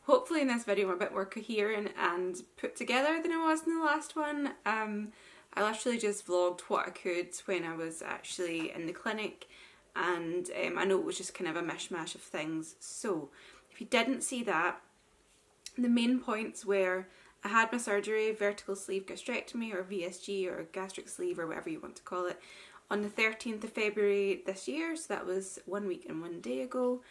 Hopefully in this video I'm a bit more coherent and put together than I was in the last one. I literally just vlogged what I could when I was actually in the clinic, and I know it was just kind of a mishmash of things. So if you didn't see that, the main points were I had my surgery, vertical sleeve gastrectomy or VSG or gastric sleeve or whatever you want to call it, on the 13th of February this year, so that was 1 week and 1 day ago.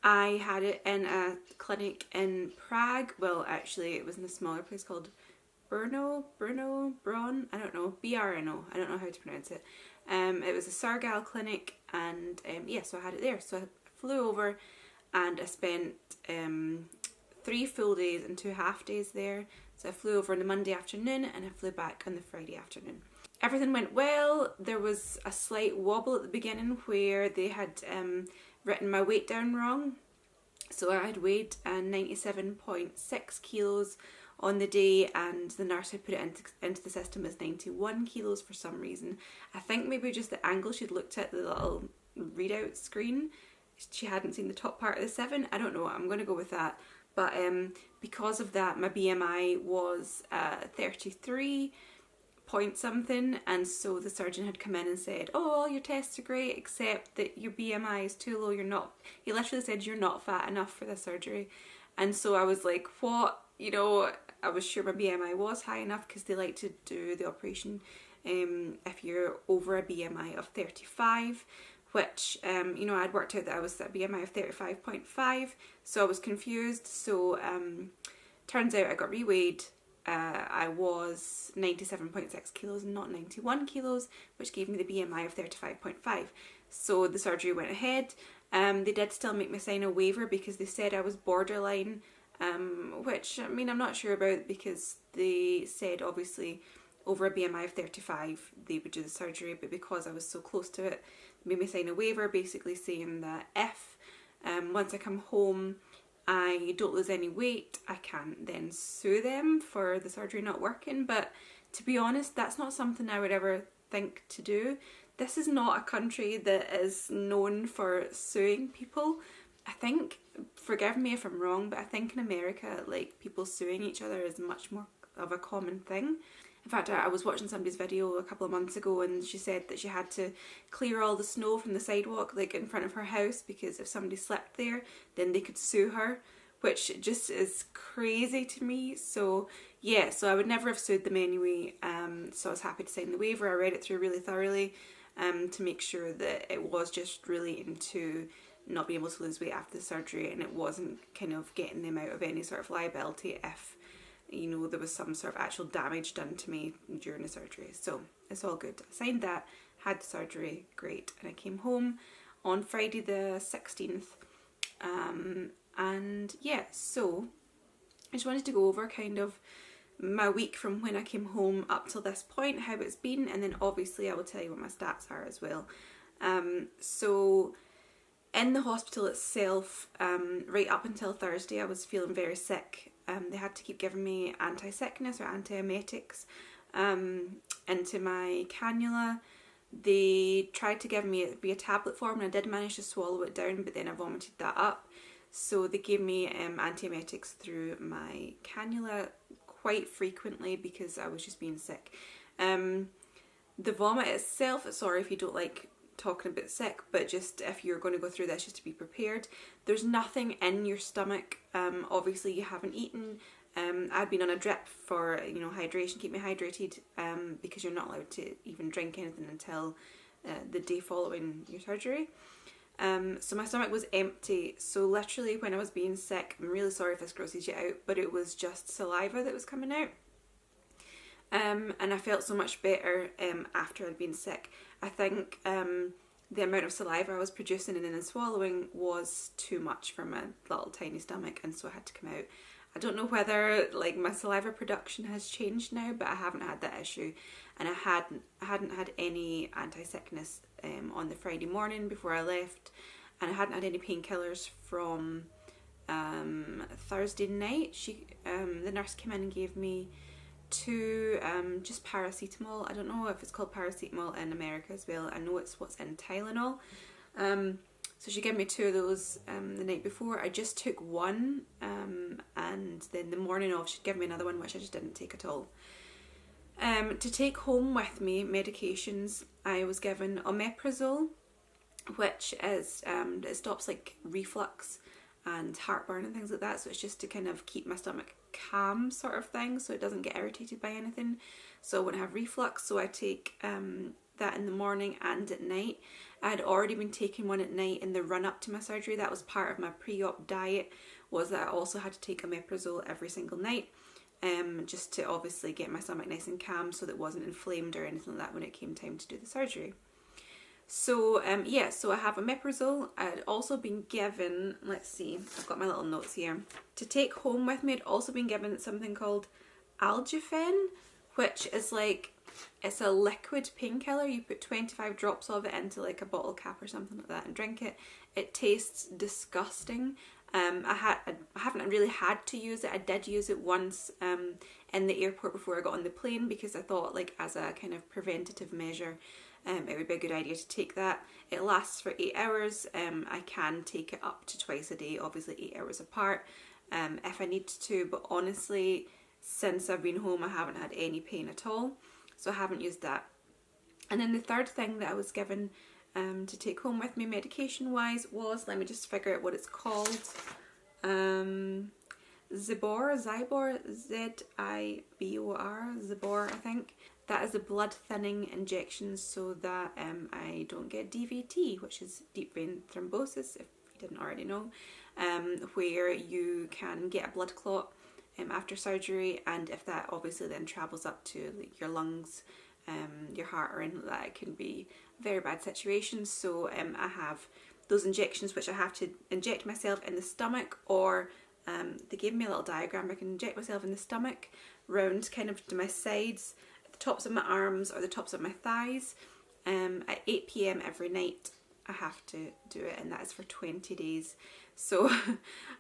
I had it in a clinic in Prague. Well, actually it was in a smaller place called Brno, I don't know, BRNO, I don't know how to pronounce it. It was a Sargal clinic, and yeah, so I had it there. So I flew over and I spent 3 full days and 2 half days there. So I flew over on the Monday afternoon and I flew back on the Friday afternoon. Everything went well. There was a slight wobble at the beginning where they had written my weight down wrong. So I had weighed 97.6 kilos on the day, and the nurse had put it into the system as 91 kilos for some reason. I think maybe just the angle she'd looked at the little readout screen, she hadn't seen the top part of the 7. I don't know, I'm going to go with that. But because of that, my BMI was 33 point something, and so the surgeon had come in and said, oh, all your tests are great except that your BMI is too low, he literally said you're not fat enough for this surgery. And so I was like, what? You know, I was sure my BMI was high enough because they like to do the operation if you're over a BMI of 35, which, you know, I'd worked out that I was at a BMI of 35.5, so I was confused. So turns out I got reweighed. I was 97.6 kilos and not 91 kilos, which gave me the BMI of 35.5. So the surgery went ahead. They did still make me sign a waiver because they said I was borderline, which, I mean, I'm not sure about, because they said obviously over a BMI of 35 they would do the surgery, but because I was so close to it, they made me sign a waiver basically saying that if once I come home I don't lose any weight, I can then sue them for the surgery not working. But to be honest, that's not something I would ever think to do. This is not a country that is known for suing people. I think, forgive me if I'm wrong, but I think in America, like, people suing each other is much more of a common thing. In fact, I was watching somebody's video a couple of months ago and she said that she had to clear all the snow from the sidewalk, like in front of her house, because if somebody slept there, then they could sue her, which just is crazy to me. So yeah, so I would never have sued them anyway. So I was happy to sign the waiver. I read it through really thoroughly to make sure that it was just really into not being able to lose weight after the surgery, and it wasn't kind of getting them out of any sort of liability if, you know, there was some sort of actual damage done to me during the surgery. So it's all good. I signed that, had the surgery, great, and I came home on Friday the 16th. And yeah, so I just wanted to go over kind of my week from when I came home up till this point, how it's been, and then obviously I will tell you what my stats are as well. So in the hospital itself, right up until Thursday, I was feeling very sick. They had to keep giving me anti-sickness or antiemetics into my cannula. They tried to give me it via tablet form, and I did manage to swallow it down, but then I vomited that up. So they gave me antiemetics through my cannula quite frequently because I was just being sick. The vomit itself, sorry if you don't like talking about sick, but just if you're going to go through this, just to be prepared. There's nothing in your stomach. Obviously you haven't eaten. I'd been on a drip for, you know, hydration, keep me hydrated, because you're not allowed to even drink anything until the day following your surgery. So my stomach was empty. So literally when I was being sick, I'm really sorry if this grosses you out, but it was just saliva that was coming out. And I felt so much better after I'd been sick. I think the amount of saliva I was producing and then swallowing was too much for my little tiny stomach, and so I had to come out. I don't know whether like my saliva production has changed now, but I haven't had that issue, and I hadn't had any anti-sickness on the Friday morning before I left, and I hadn't had any painkillers from Thursday night. The nurse came in and gave me 2 just paracetamol. I don't know if it's called paracetamol in America as well. I know it's what's in Tylenol. So she gave me 2 of those the night before. I just took one, and then the morning of she'd give me another one, which I just didn't take at all. To take home with me medications, I was given omeprazole, which is it stops like reflux and heartburn and things like that, so it's just to kind of keep my stomach calm sort of thing, so it doesn't get irritated by anything, so I wouldn't have reflux. So I take that in the morning and at night. I had already been taking one at night in the run up to my surgery. That was part of my pre-op diet, was that I also had to take omeprazole every single night, just to obviously get my stomach nice and calm so that it wasn't inflamed or anything like that when it came time to do the surgery. So yeah, so I have omeprazole. I'd also been given, let's see, I've got my little notes here. To take home with me, I'd also been given something called Algifen, which is like, it's a liquid painkiller. You put 25 drops of it into like a bottle cap or something like that and drink it. It tastes disgusting. I haven't really had to use it. I did use it once in the airport before I got on the plane, because I thought, like, as a kind of preventative measure, it would be a good idea to take that. It lasts for 8 hours. I can take it up to twice a day, obviously 8 hours apart, if I need to, but honestly, since I've been home I haven't had any pain at all, so I haven't used that. And then the third thing that I was given to take home with me medication wise was, let me just figure out what it's called, Zibor, Z-I-B-O-R, Zibor, I think. That is a blood thinning injection so that I don't get DVT, which is deep vein thrombosis, if you didn't already know, where you can get a blood clot after surgery, and if that obviously then travels up to like your lungs, your heart or anything like that, it can be a very bad situation. So I have those injections which I have to inject myself in the stomach, or they gave me a little diagram. I can inject myself in the stomach, round kind of to my sides, at the tops of my arms or the tops of my thighs. At 8 p.m. every night I have to do it, and that is for 20 days. So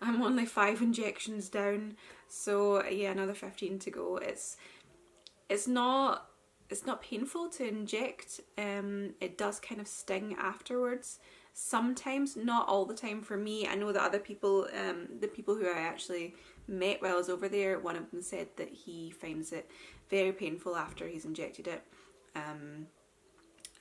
I'm only 5 injections down, so yeah, another 15 to go. It's not painful to inject. It does kind of sting afterwards sometimes, not all the time for me. I know that other people, the people who I actually met while I was over there, one of them said that he finds it very painful after he's injected it,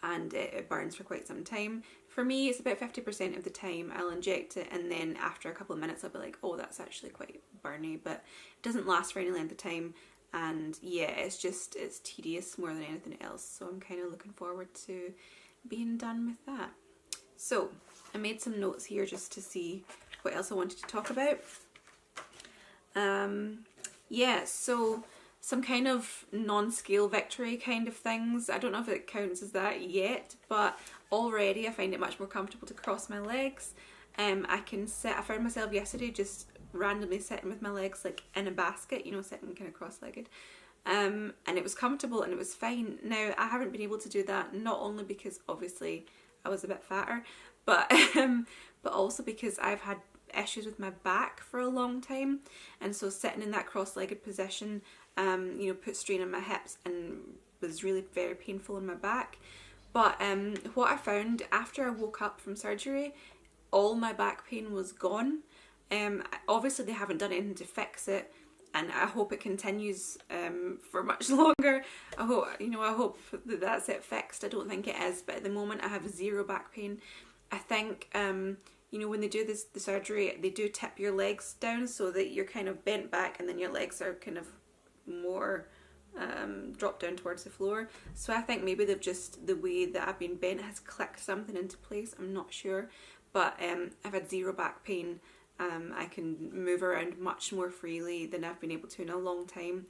and it burns for quite some time. For me, it's about 50% of the time I'll inject it, and then after a couple of minutes I'll be like, oh, that's actually quite burny, but it doesn't last for any length of time. And yeah, it's tedious more than anything else, so I'm kind of looking forward to being done with that. So I made some notes here just to see what else I wanted to talk about. Yeah, so some kind of non-scale victory kind of things. I don't know if it counts as that yet, but already I find it much more comfortable to cross my legs. I can sit, I found myself yesterday just randomly sitting with my legs like in a basket, you know, sitting kind of cross-legged, and it was comfortable and it was fine. Now I haven't been able to do that, not only because obviously I was a bit fatter, but also because I've had issues with my back for a long time, and so sitting in that cross-legged position, you know, put strain on my hips and was really very painful in my back. But what I found after I woke up from surgery, all my back pain was gone. Obviously they haven't done anything to fix it, and I hope it continues for much longer. I hope that that's it fixed. I don't think it is, but at the moment I have zero back pain. I think you know, when they do the surgery, they do tip your legs down so that you're kind of bent back, and then your legs are kind of more dropped down towards the floor. So I think maybe they've just, the way that I've been bent has clicked something into place. I'm not sure, but I've had zero back pain. I can move around much more freely than I've been able to in a long time.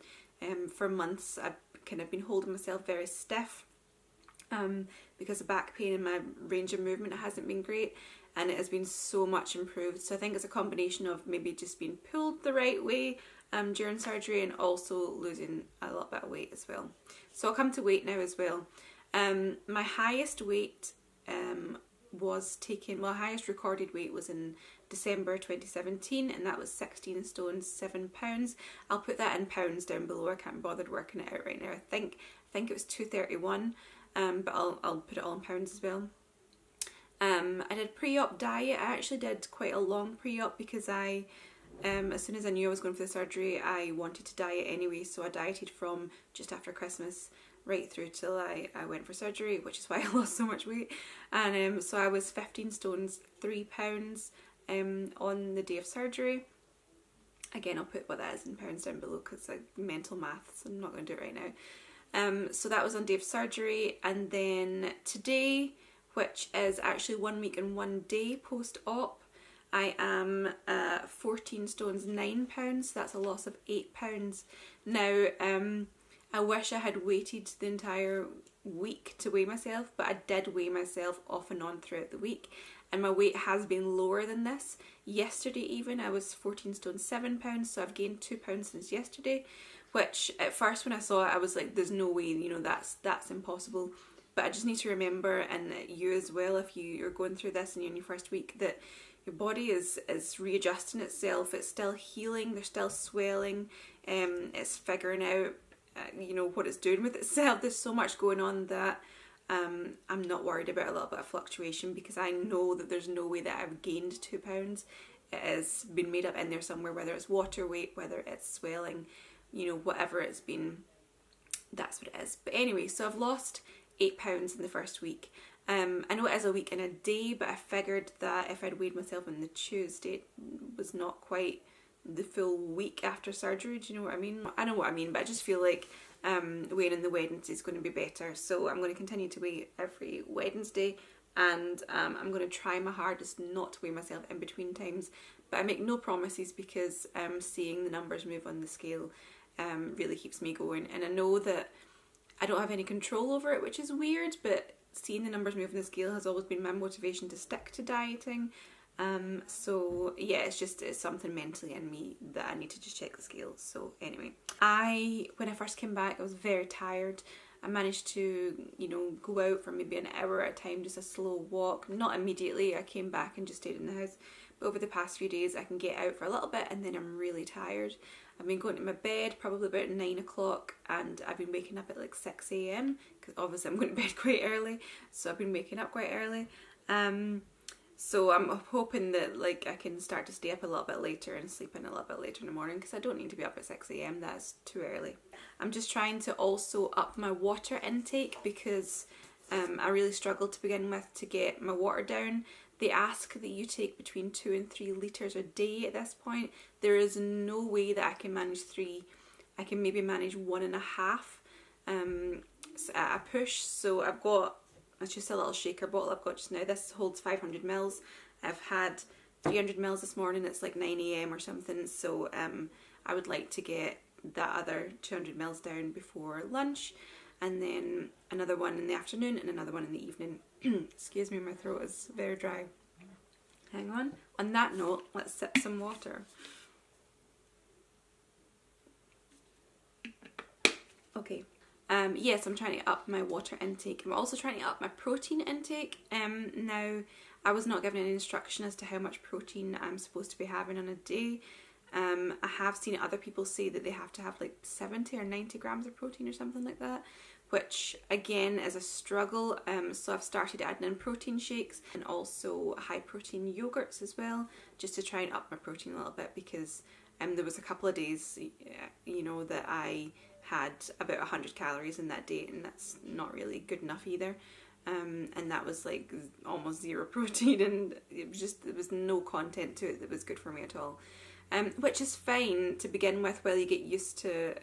For months I've kind of been holding myself very stiff because of back pain, and my range of movement hasn't been great, and it has been so much improved. So I think it's a combination of maybe just being pulled the right way during surgery, and also losing a little bit of weight as well. So I'll come to weight now as well. My highest weight was taken, well, highest recorded weight was in December 2017, and that was 16 stone 7 pounds. I'll put that in pounds down below. I can't be bothered working it out right now. I think it was 231, but I'll put it all in pounds as well. I did pre-op diet. I actually did quite a long pre-op because as soon as I knew I was going for the surgery, I wanted to diet anyway, so I dieted from just after Christmas right through till I went for surgery, which is why I lost so much weight. And so I was 15 stones 3 pounds on the day of surgery. Again, I'll put what that is in pounds down below because like mental maths, I'm not going to do it right now. So that was on day of surgery, and then today, which is actually 1 week and 1 day post-op, I am 14 stones 9 pounds, so that's a loss of 8 pounds. Now, I wish I had waited the entire week to weigh myself, but I did weigh myself off and on throughout the week, and my weight has been lower than this. Yesterday even, I was 14 stone 7 pounds, so I've gained 2 pounds since yesterday, which at first when I saw it, I was like, there's no way, you know, that's impossible. But I just need to remember, and you as well, if you're going through this and you're in your first week, that your body is readjusting itself. It's still healing, there's still swelling, it's figuring out you know, what it's doing with itself. There's so much going on that I'm not worried about a little bit of fluctuation, because I know that there's no way that I've gained 2 pounds. It has been made up in there somewhere, whether it's water weight, whether it's swelling, you know, whatever it's been, that's what it is. But anyway, so I've lost 8 pounds in the first week. I know it is a week and a day, but I figured that if I'd weighed myself on the Tuesday, it was not quite the full week after surgery. Do you know what I mean? I know what I mean, but I just feel like weighing on the Wednesday is going to be better. So I'm going to continue to weigh every Wednesday, and I'm going to try my hardest not to weigh myself in between times. But I make no promises, because seeing the numbers move on the scale really keeps me going. And I know that I don't have any control over it, which is weird, but seeing the numbers move on the scale has always been my motivation to stick to dieting. So yeah, it's something mentally in me that I need to just check the scales. So anyway, when I first came back, I was very tired. I managed to, you know, go out for maybe an hour at a time, just a slow walk. Not immediately, I came back and just stayed in the house. But over the past few days, I can get out for a little bit and then I'm really tired. I've been going to my bed probably about 9 o'clock, and I've been waking up at like 6 a.m. because obviously I'm going to bed quite early. So I've been waking up quite early. So I'm hoping that like I can start to stay up a little bit later and sleep in a little bit later in the morning, because I don't need to be up at 6 a.m. That's too early. I'm just trying to also up my water intake, because I really struggled to begin with to get my water down. They ask that you take between 2 and 3 litres a day at this point. There is no way that I can manage 3. I can maybe manage 1.5 at a push. So I've got, it's just a little shaker bottle I've got just now. This holds 500 mils. I've had 300 mils this morning. It's like 9 a.m. or something. So I would like to get that other 200 mils down before lunch, and then another one in the afternoon and another one in the evening. Excuse me, my throat is very dry. Hang on. On that note, let's sip some water. Okay. Yes, I'm trying to up my water intake. I'm also trying to up my protein intake. Now, I was not given any instruction as to how much protein I'm supposed to be having on a day. I have seen other people say that they have to have like 70 or 90 grams of protein or something like that, which again is a struggle. So I've started adding in protein shakes and also high protein yogurts as well, just to try and up my protein a little bit, because there was a couple of days, you know, that I had about 100 calories in that day, and that's not really good enough either. And that was like almost zero protein, and there was no content to it that was good for me at all. Which is fine to begin with while you get used to,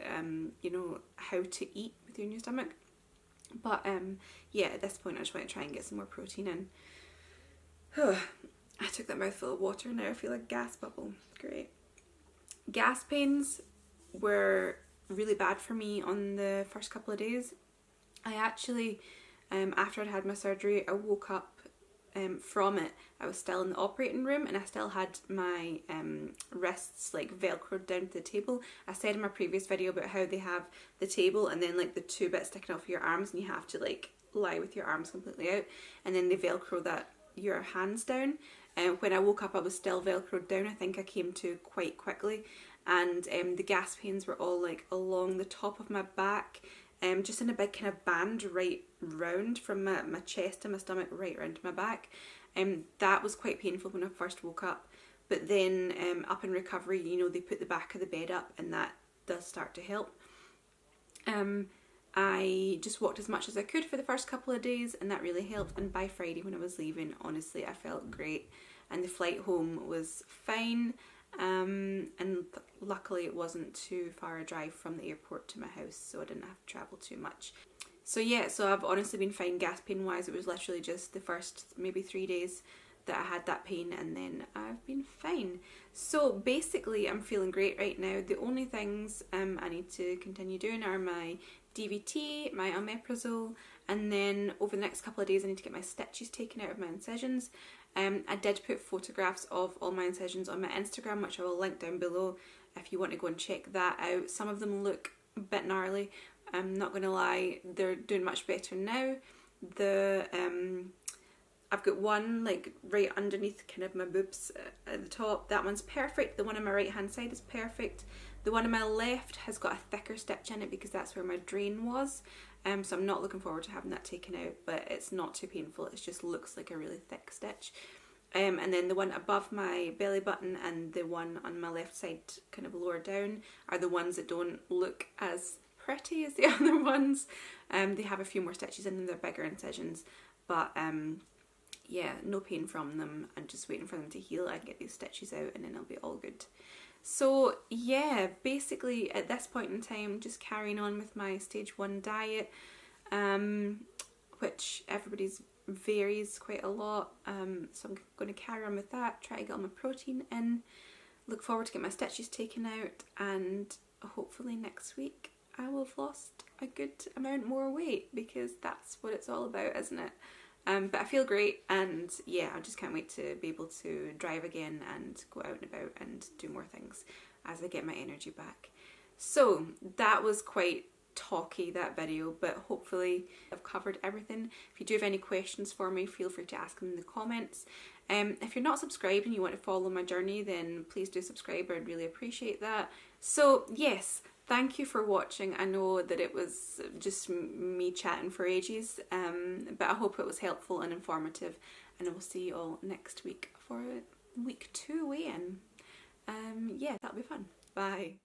you know, how to eat with your new stomach. But yeah, at this point I just want to try and get some more protein in. I took that mouthful of water, now I feel like a gas bubble. Great. Gas pains were really bad for me on the first couple of days. I actually, after I'd had my surgery, I woke up from it. I was still in the operating room and I still had my wrists like velcroed down to the table. I said in my previous video about how they have the table and then like the 2 bits sticking off your arms, and you have to like lie with your arms completely out, and then they velcro your hands down. And when I woke up I was still velcroed down. I think I came to quite quickly, and the gas pains were all like along the top of my back, just in a big kind of band right round from my chest to my stomach right round to my back. That was quite painful when I first woke up, but then up in recovery, you know, they put the back of the bed up and that does start to help. I just walked as much as I could for the first couple of days and that really helped, and by Friday when I was leaving, honestly I felt great and the flight home was fine, and luckily it wasn't too far a drive from the airport to my house, so I didn't have to travel too much. So yeah, so I've honestly been fine gas pain wise. It was literally just the first maybe 3 days that I had that pain, and then I've been fine. So basically I'm feeling great right now. The only things I need to continue doing are my DVT, my omeprazole, and then over the next couple of days I need to get my stitches taken out of my incisions. I did put photographs of all my incisions on my Instagram, which I will link down below if you want to go and check that out. Some of them look a bit gnarly, I'm not going to lie, they're doing much better now. I've got one like right underneath kind of my boobs at the top. That one's perfect. The one on my right hand side is perfect. The one on my left has got a thicker stitch in it because that's where my drain was. So I'm not looking forward to having that taken out, but it's not too painful. It just looks like a really thick stitch. And then the one above my belly button and the one on my left side kind of lower down are the ones that don't look as pretty as the other ones. They have a few more stitches in them, they're bigger incisions, but yeah, no pain from them. I'm just waiting for them to heal. I can get these stitches out and then it'll be all good. So yeah, basically at this point in time, just carrying on with my stage 1 diet, which everybody's varies quite a lot. So I'm going to carry on with that, try to get all my protein in, look forward to get my stitches taken out, and hopefully next week I will have lost a good amount more weight, because that's what it's all about, isn't it? But I feel great, and yeah, I just can't wait to be able to drive again and go out and about and do more things as I get my energy back. So that was quite talky, that video, but hopefully I've covered everything. If you do have any questions for me, feel free to ask them in the comments. If you're not subscribed and you want to follow my journey, then please do subscribe. I'd really appreciate that. So yes, thank you for watching. I know that it was just me chatting for ages, but I hope it was helpful and informative, and I will see you all next week for week 2 weigh-in. Yeah, that'll be fun. Bye.